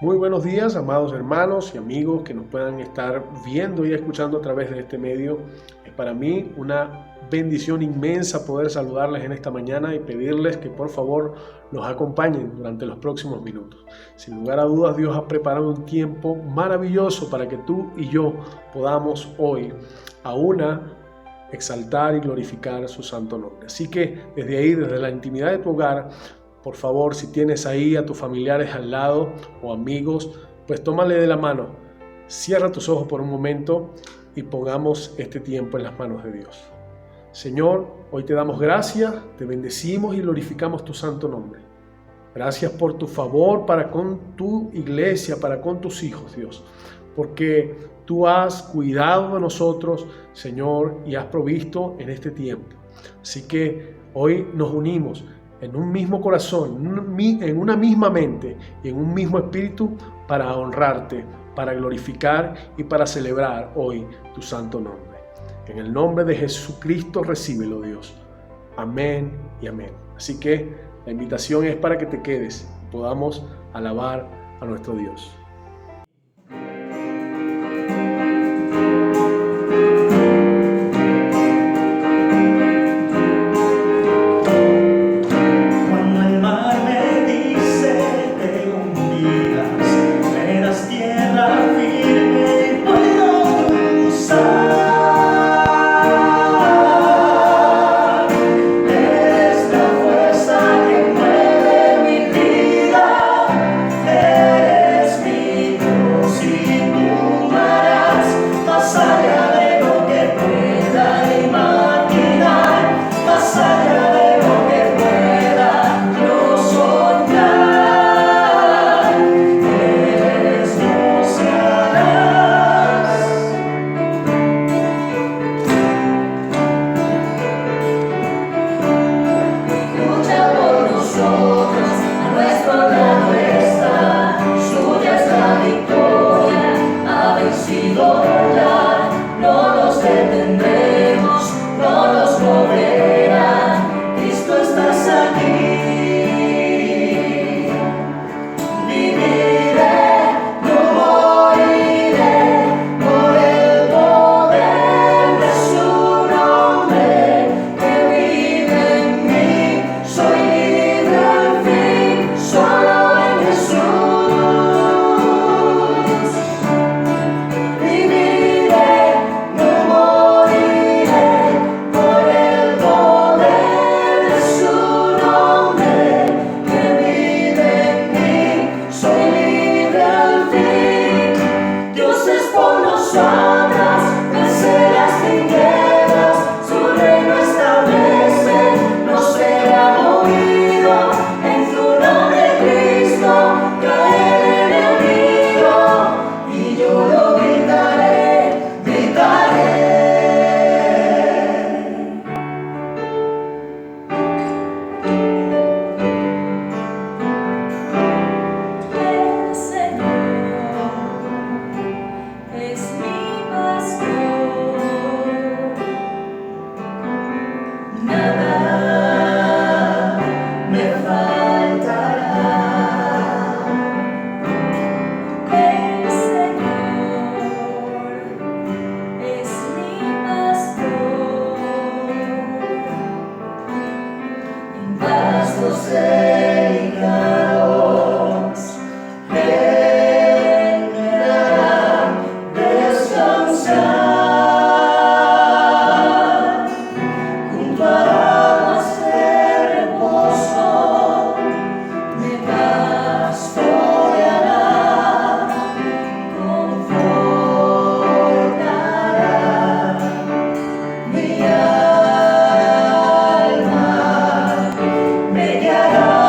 Muy buenos días, amados hermanos y amigos que nos puedan estar viendo y escuchando a través de este medio. Es para mí una bendición inmensa poder saludarles en esta mañana y pedirles que por favor nos acompañen durante los próximos minutos. Sin lugar a dudas, Dios ha preparado un tiempo maravilloso para que tú y yo podamos hoy exaltar y glorificar su santo nombre. Así que desde ahí, desde la intimidad de tu hogar, por favor, si tienes ahí a tus familiares al lado o amigos, pues tómale de la mano, cierra tus ojos por un momento y pongamos este tiempo en las manos de Dios. Señor, hoy te damos gracias, te bendecimos y glorificamos tu santo nombre. Gracias por tu favor para con tu iglesia, para con tus hijos, Dios, porque tú has cuidado de nosotros, Señor, y has provisto en este tiempo. Así que hoy nos unimos en un mismo corazón, en una misma mente y en un mismo espíritu para honrarte, para glorificar y para celebrar hoy tu santo nombre. En el nombre de Jesucristo recíbelo, Dios. Amén y amén. Así que la invitación es para que te quedes y podamos alabar a nuestro Dios. Me guiará.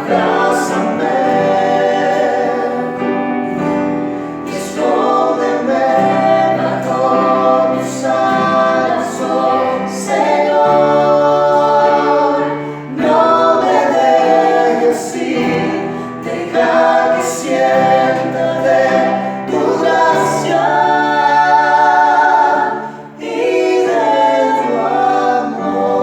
Abrázame, escóndeme bajo tus alas, oh Señor. No me dejes ir, deja que sienta de tu gracia y de tu amor.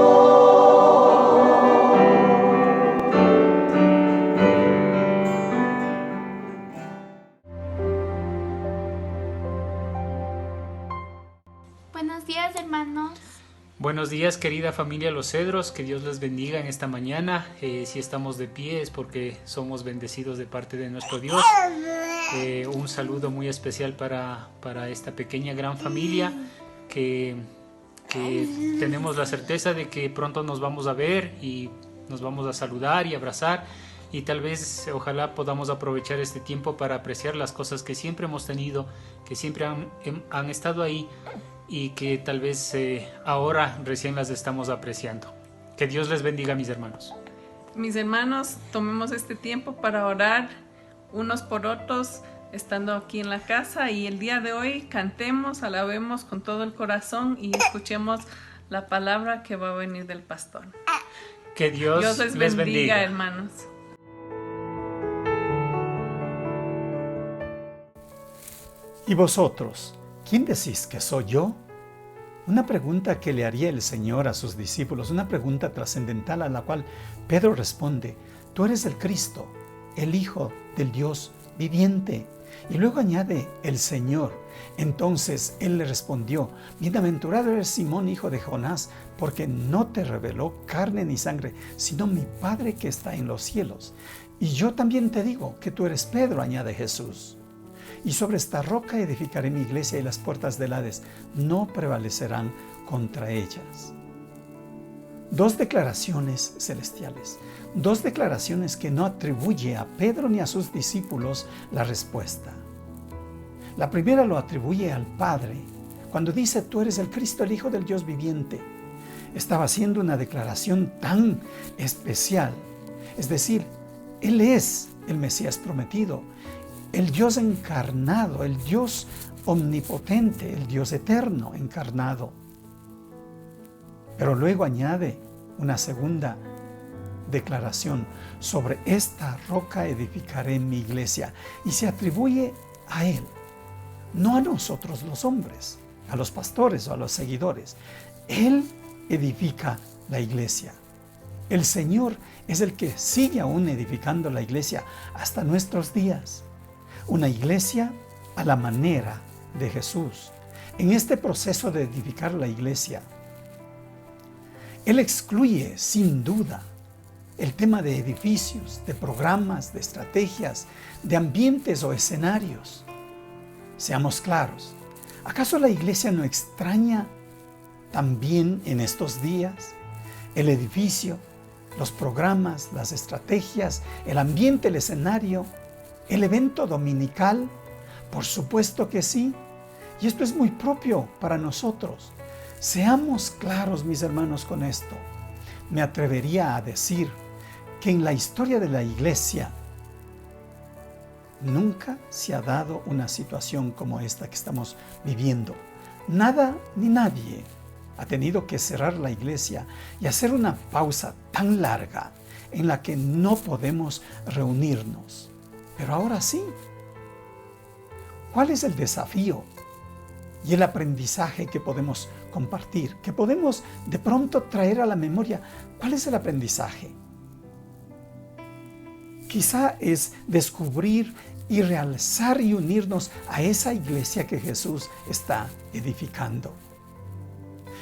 Buenos días, hermanos. Buenos días, querida familia Los Cedros, que Dios les bendiga en esta mañana. Si estamos de pie es porque somos bendecidos de parte de nuestro Dios. Un saludo muy especial para esta pequeña gran familia que tenemos la certeza de que pronto nos vamos a ver y nos vamos a saludar y abrazar, y tal vez ojalá podamos aprovechar este tiempo para apreciar las cosas que siempre hemos tenido, que siempre han estado ahí y que tal vez ahora recién las estamos apreciando. Que Dios les bendiga, mis hermanos. Mis hermanos, tomemos este tiempo para orar unos por otros, estando aquí en la casa, y el día de hoy cantemos, alabemos con todo el corazón y escuchemos la palabra que va a venir del pastor. Que Dios les bendiga, hermanos. ¿Y vosotros, quién decís que soy yo? Una pregunta que le haría el Señor a sus discípulos, una pregunta trascendental a la cual Pedro responde: tú eres el Cristo, el Hijo del Dios viviente. Y luego añade el Señor. Entonces él le respondió: bienaventurado eres Simón, hijo de Jonás, porque no te reveló carne ni sangre, sino mi Padre que está en los cielos. Y yo también te digo que tú eres Pedro, añade Jesús. Y sobre esta roca edificaré mi iglesia, y las puertas del Hades no prevalecerán contra ellas. Dos declaraciones celestiales, dos declaraciones que no atribuye a Pedro ni a sus discípulos la respuesta. La primera lo atribuye al Padre, cuando dice: tú eres el Cristo, el Hijo del Dios viviente. Estaba haciendo una declaración tan especial, es decir, Él es el Mesías prometido, el Dios encarnado, el Dios omnipotente, el Dios eterno encarnado. Pero luego añade una segunda declaración: sobre esta roca edificaré mi iglesia, y se atribuye a Él, no a nosotros los hombres, a los pastores o a los seguidores. Él edifica la iglesia. El Señor es el que sigue aún edificando la iglesia hasta nuestros días. Una iglesia a la manera de Jesús. En este proceso de edificar la iglesia, Él excluye sin duda el tema de edificios, de programas, de estrategias, de ambientes o escenarios. Seamos claros, ¿acaso la iglesia no extraña también en estos días el edificio, los programas, las estrategias, el ambiente, el escenario, el evento dominical? Por supuesto que sí, y esto es muy propio para nosotros. Seamos claros, mis hermanos, con esto. Me atrevería a decir que en la historia de la iglesia nunca se ha dado una situación como esta que estamos viviendo. Nada ni nadie ha tenido que cerrar la iglesia y hacer una pausa tan larga en la que no podemos reunirnos. Pero ahora sí. ¿Cuál es el desafío y el aprendizaje que podemos compartir, que podemos de pronto traer a la memoria? ¿Cuál es el aprendizaje? Quizá es descubrir y realzar y unirnos a esa iglesia que Jesús está edificando.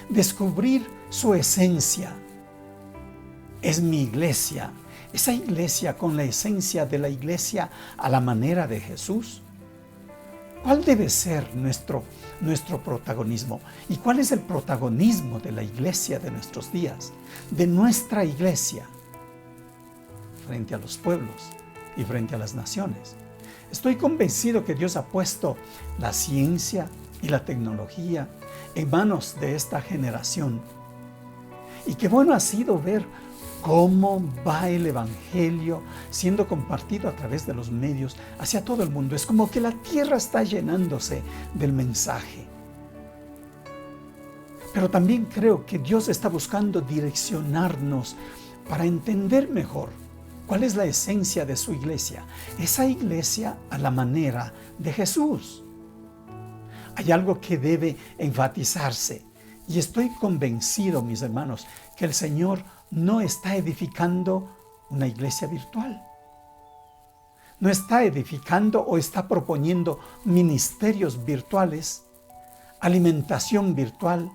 Descubrir su esencia. Es mi iglesia, esa iglesia con la esencia de la iglesia a la manera de Jesús. ¿Cuál debe ser nuestro protagonismo? ¿Y cuál es el protagonismo de la iglesia de nuestros días? De nuestra iglesia frente a los pueblos y frente a las naciones. Estoy convencido que Dios ha puesto la ciencia y la tecnología en manos de esta generación. Y qué bueno ha sido ver cómo va el Evangelio siendo compartido a través de los medios hacia todo el mundo. Es como que la tierra está llenándose del mensaje. Pero también creo que Dios está buscando direccionarnos para entender mejor cuál es la esencia de su iglesia. Esa iglesia a la manera de Jesús. Hay algo que debe enfatizarse y estoy convencido, mis hermanos, que el Señor no está edificando una iglesia virtual. No está edificando o está proponiendo ministerios virtuales, alimentación virtual.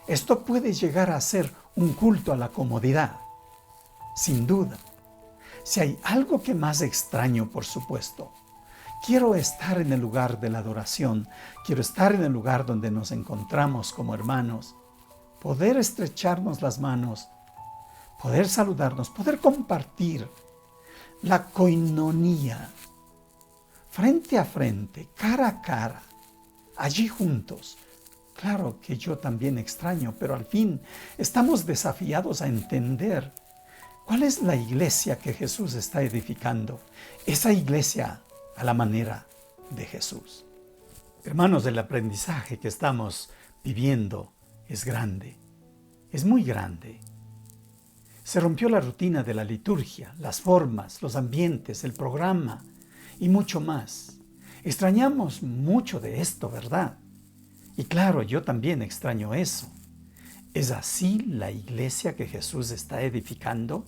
Esto puede llegar a ser un culto a la comodidad, sin duda. Si hay algo que más extraño, por supuesto, quiero estar en el lugar de la adoración, quiero estar en el lugar donde nos encontramos como hermanos, poder estrecharnos las manos, poder saludarnos, poder compartir la koinonía, frente a frente, cara a cara, allí juntos. Claro que yo también extraño, pero al fin estamos desafiados a entender cuál es la iglesia que Jesús está edificando, esa iglesia a la manera de Jesús. Hermanos, el aprendizaje que estamos viviendo es grande, es muy grande. Se rompió la rutina de la liturgia, las formas, los ambientes, el programa y mucho más. Extrañamos mucho de esto, ¿verdad? Y claro, yo también extraño eso. ¿Es así la iglesia que Jesús está edificando?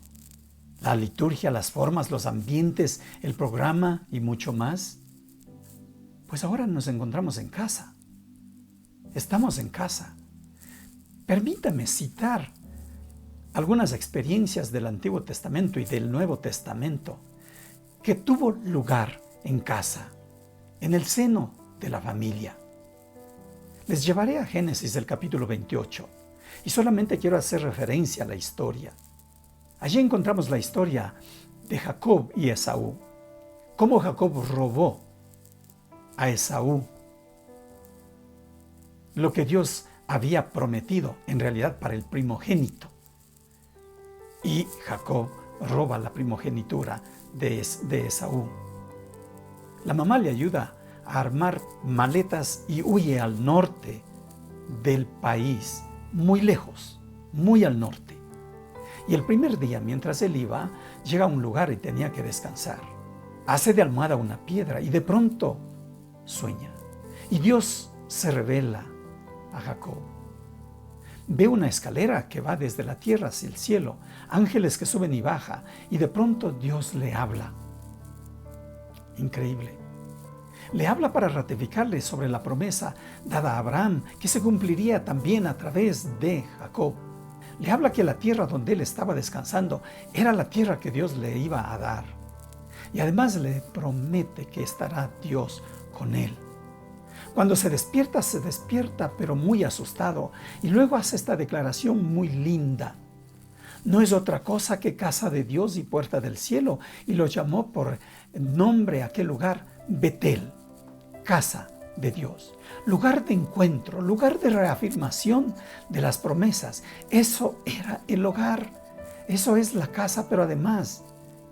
La liturgia, las formas, los ambientes, el programa y mucho más. Pues ahora nos encontramos en casa. Estamos en casa. Permítame citar algunas experiencias del Antiguo Testamento y del Nuevo Testamento que tuvo lugar en casa, en el seno de la familia. Les llevaré a Génesis del capítulo 28 y solamente quiero hacer referencia a la historia. Allí encontramos la historia de Jacob y Esaú, cómo Jacob robó a Esaú lo que Dios había prometido en realidad para el primogénito. Y Jacob roba la primogenitura de Esaú. La mamá le ayuda a armar maletas y huye al norte del país, muy lejos, muy al norte. Y el primer día, mientras él iba, llega a un lugar y tenía que descansar. Hace de almohada una piedra y de pronto sueña. Y Dios se revela a Jacob. Ve una escalera que va desde la tierra hacia el cielo, ángeles que suben y bajan, y de pronto Dios le habla. Increíble. Le habla para ratificarle sobre la promesa dada a Abraham, que se cumpliría también a través de Jacob. Le habla que la tierra donde él estaba descansando era la tierra que Dios le iba a dar. Y además le promete que estará Dios con él. Cuando se despierta, pero muy asustado. Y luego hace esta declaración muy linda. No es otra cosa que casa de Dios y puerta del cielo. Y lo llamó por nombre a aquel lugar Betel, casa de Dios. Lugar de encuentro, lugar de reafirmación de las promesas. Eso era el hogar. Eso es la casa, pero además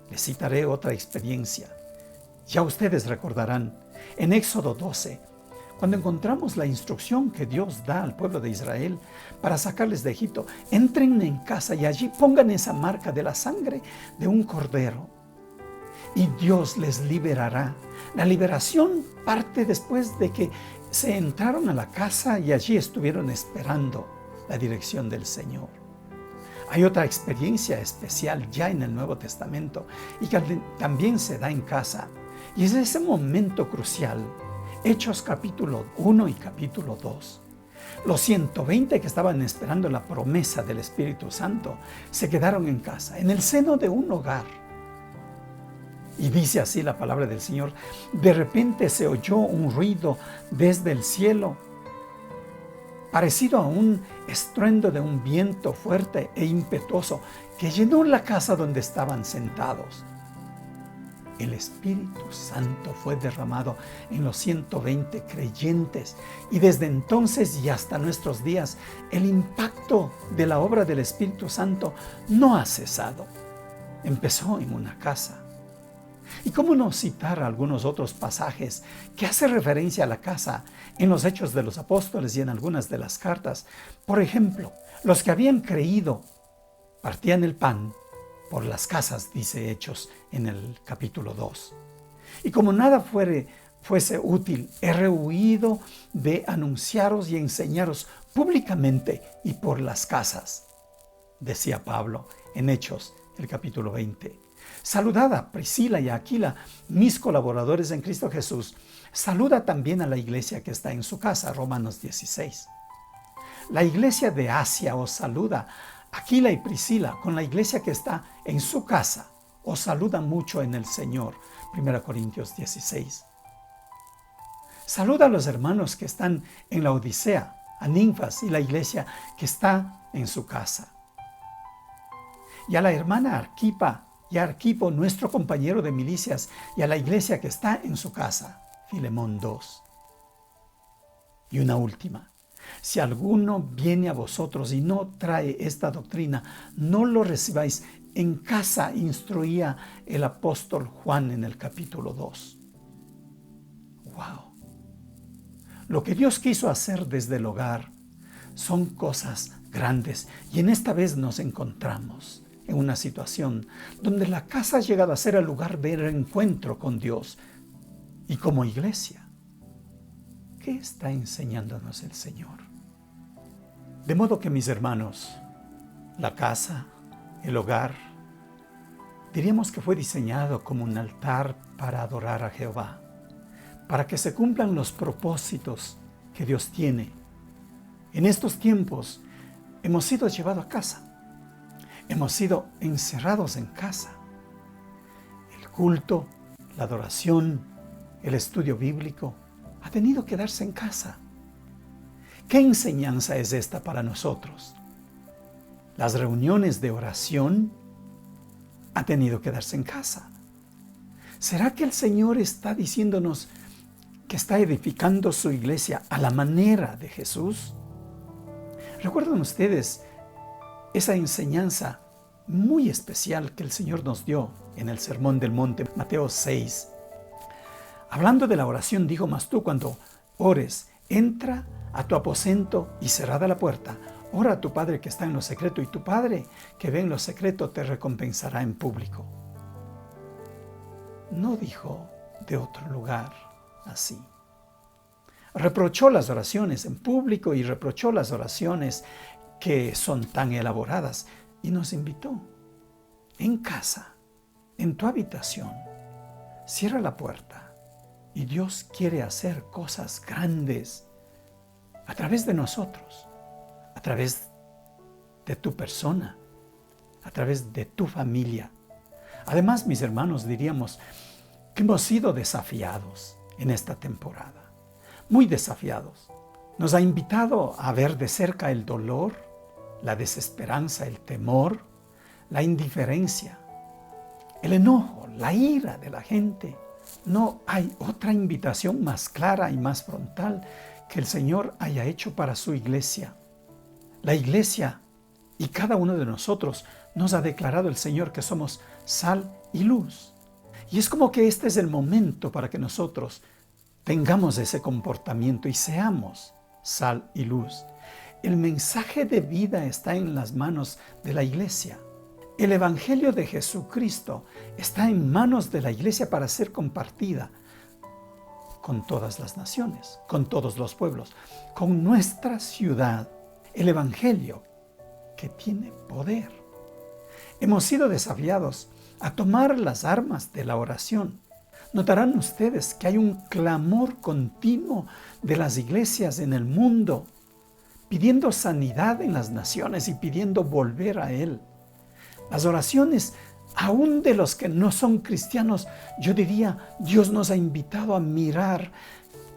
les citaré otra experiencia. Ya ustedes recordarán, en Éxodo 12, cuando encontramos la instrucción que Dios da al pueblo de Israel para sacarles de Egipto, entren en casa y allí pongan esa marca de la sangre de un cordero y Dios les liberará. La liberación parte después de que se entraron a la casa y allí estuvieron esperando la dirección del Señor. Hay otra experiencia especial ya en el Nuevo Testamento y que también se da en casa. Y es ese momento crucial, Hechos capítulo 1 y capítulo 2. Los 120 que estaban esperando la promesa del Espíritu Santo se quedaron en casa, en el seno de un hogar. Y dice así la palabra del Señor: de repente se oyó un ruido desde el cielo, parecido a un estruendo de un viento fuerte e impetuoso que llenó la casa donde estaban sentados. el Espíritu Santo fue derramado en los 120 creyentes y desde entonces y hasta nuestros días el impacto de la obra del Espíritu Santo no ha cesado. Empezó en una casa. ¿Y cómo no citar algunos otros pasajes que hacen referencia a la casa en los Hechos de los Apóstoles y en algunas de las cartas? Por ejemplo, los que habían creído partían el pan por las casas, dice Hechos en el capítulo 2. Y como nada fuese útil, he rehuido de anunciaros y enseñaros públicamente y por las casas, decía Pablo en Hechos, el capítulo 20. Saludad a Priscila y a Aquila, mis colaboradores en Cristo Jesús. Saluda también a la iglesia que está en su casa, Romanos 16. La iglesia de Asia os saluda. Aquila y Priscila, con la iglesia que está en su casa, os saludan mucho en el Señor, 1 Corintios 16. Saluda a los hermanos que están en la Odisea, a Ninfas y la iglesia que está en su casa. Y a la hermana Arquipa y a Arquipo, nuestro compañero de milicias, y a la iglesia que está en su casa, Filemón 2. Y una última. Si alguno viene a vosotros y no trae esta doctrina, no lo recibáis. En casa instruía el apóstol Juan en el capítulo 2. ¡Wow! Lo que Dios quiso hacer desde el hogar son cosas grandes. Y en esta vez nos encontramos en una situación donde la casa ha llegado a ser el lugar de encuentro con Dios. Y como iglesia, ¿qué está enseñándonos el Señor? De modo que, mis hermanos, la casa, el hogar, diríamos que fue diseñado como un altar para adorar a Jehová, para que se cumplan los propósitos que Dios tiene. En estos tiempos hemos sido llevados a casa, hemos sido encerrados en casa. El culto, la adoración, el estudio bíblico ha tenido que darse en casa. ¿Qué enseñanza es esta para nosotros? Las reuniones de oración han tenido que darse en casa. ¿Será que el Señor está diciéndonos que está edificando su iglesia a la manera de Jesús? ¿Recuerdan ustedes esa enseñanza muy especial que el Señor nos dio en el Sermón del Monte, Mateo 6? Hablando de la oración, dijo: mas tú, cuando ores, entra a tu aposento y cerrada la puerta, ora a tu Padre que está en lo secreto, y tu Padre que ve en lo secreto te recompensará en público. No dijo de otro lugar así. Reprochó las oraciones en público y reprochó las oraciones que son tan elaboradas, y nos invitó: en casa, en tu habitación, cierra la puerta, y Dios quiere hacer cosas grandes a través de nosotros, a través de tu persona, a través de tu familia. Además, mis hermanos, diríamos que hemos sido desafiados en esta temporada, muy desafiados. Nos ha invitado a ver de cerca el dolor, la desesperanza, el temor, la indiferencia, el enojo, la ira de la gente. No hay otra invitación más clara y más frontal que el Señor haya hecho para su iglesia. La iglesia y cada uno de nosotros nos ha declarado el Señor que somos sal y luz. Y es como que este es el momento para que nosotros tengamos ese comportamiento y seamos sal y luz. El mensaje de vida está en las manos de la iglesia. El Evangelio de Jesucristo está en manos de la iglesia para ser compartida con todas las naciones, con todos los pueblos, con nuestra ciudad. El Evangelio que tiene poder. Hemos sido desafiados a tomar las armas de la oración. Notarán ustedes que hay un clamor continuo de las iglesias en el mundo, pidiendo sanidad en las naciones y pidiendo volver a Él. Las oraciones, aún de los que no son cristianos, yo diría, Dios nos ha invitado a mirar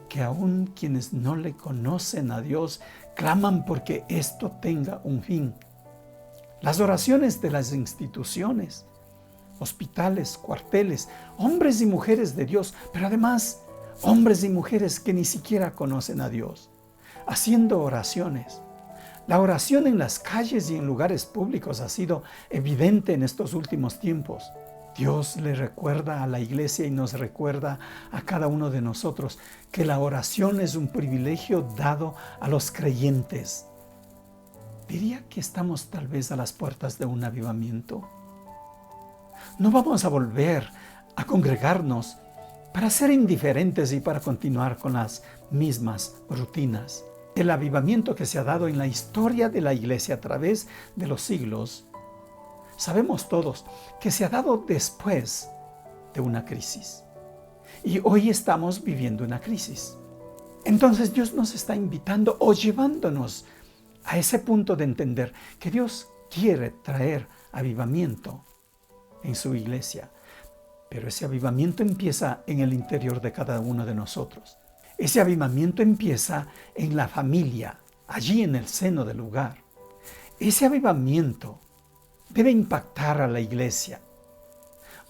que aún quienes no le conocen a Dios claman porque esto tenga un fin. Las oraciones de las instituciones, hospitales, cuarteles, hombres y mujeres de Dios, pero además hombres y mujeres que ni siquiera conocen a Dios, haciendo oraciones. La oración en las calles y en lugares públicos ha sido evidente en estos últimos tiempos. Dios le recuerda a la iglesia y nos recuerda a cada uno de nosotros que la oración es un privilegio dado a los creyentes. Diría que estamos tal vez a las puertas de un avivamiento. No vamos a volver a congregarnos para ser indiferentes y para continuar con las mismas rutinas. El avivamiento que se ha dado en la historia de la iglesia a través de los siglos, sabemos todos que se ha dado después de una crisis. Y hoy estamos viviendo una crisis. Entonces Dios nos está invitando o llevándonos a ese punto de entender que Dios quiere traer avivamiento en su iglesia. Pero ese avivamiento empieza en el interior de cada uno de nosotros. Ese avivamiento empieza en la familia, allí en el seno del hogar. Ese avivamiento debe impactar a la iglesia.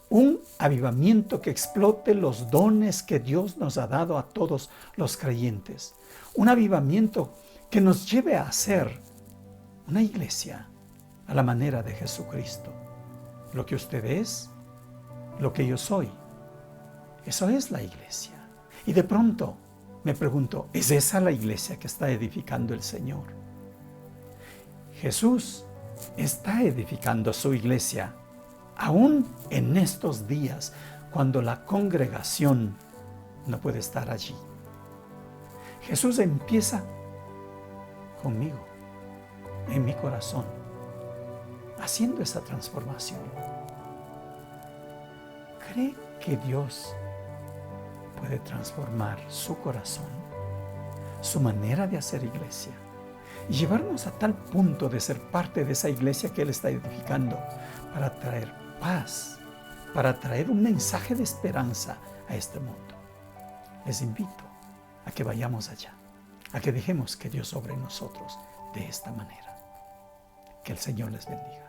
Un avivamiento que explote los dones que Dios nos ha dado a todos los creyentes. Un avivamiento que nos lleve a ser una iglesia a la manera de Jesucristo. Lo que usted es, lo que yo soy, eso es la iglesia. Y de pronto me pregunto, ¿es esa la iglesia que está edificando el Señor? Jesús está edificando su iglesia, aún en estos días, cuando la congregación no puede estar allí. Jesús empieza conmigo, en mi corazón, haciendo esa transformación. ¿Cree que Dios puede transformar su corazón, su manera de hacer iglesia, y llevarnos a tal punto de ser parte de esa iglesia que Él está edificando para traer paz, para traer un mensaje de esperanza a este mundo? Les invito a que vayamos allá, a que dejemos que Dios obre en nosotros de esta manera. Que el Señor les bendiga.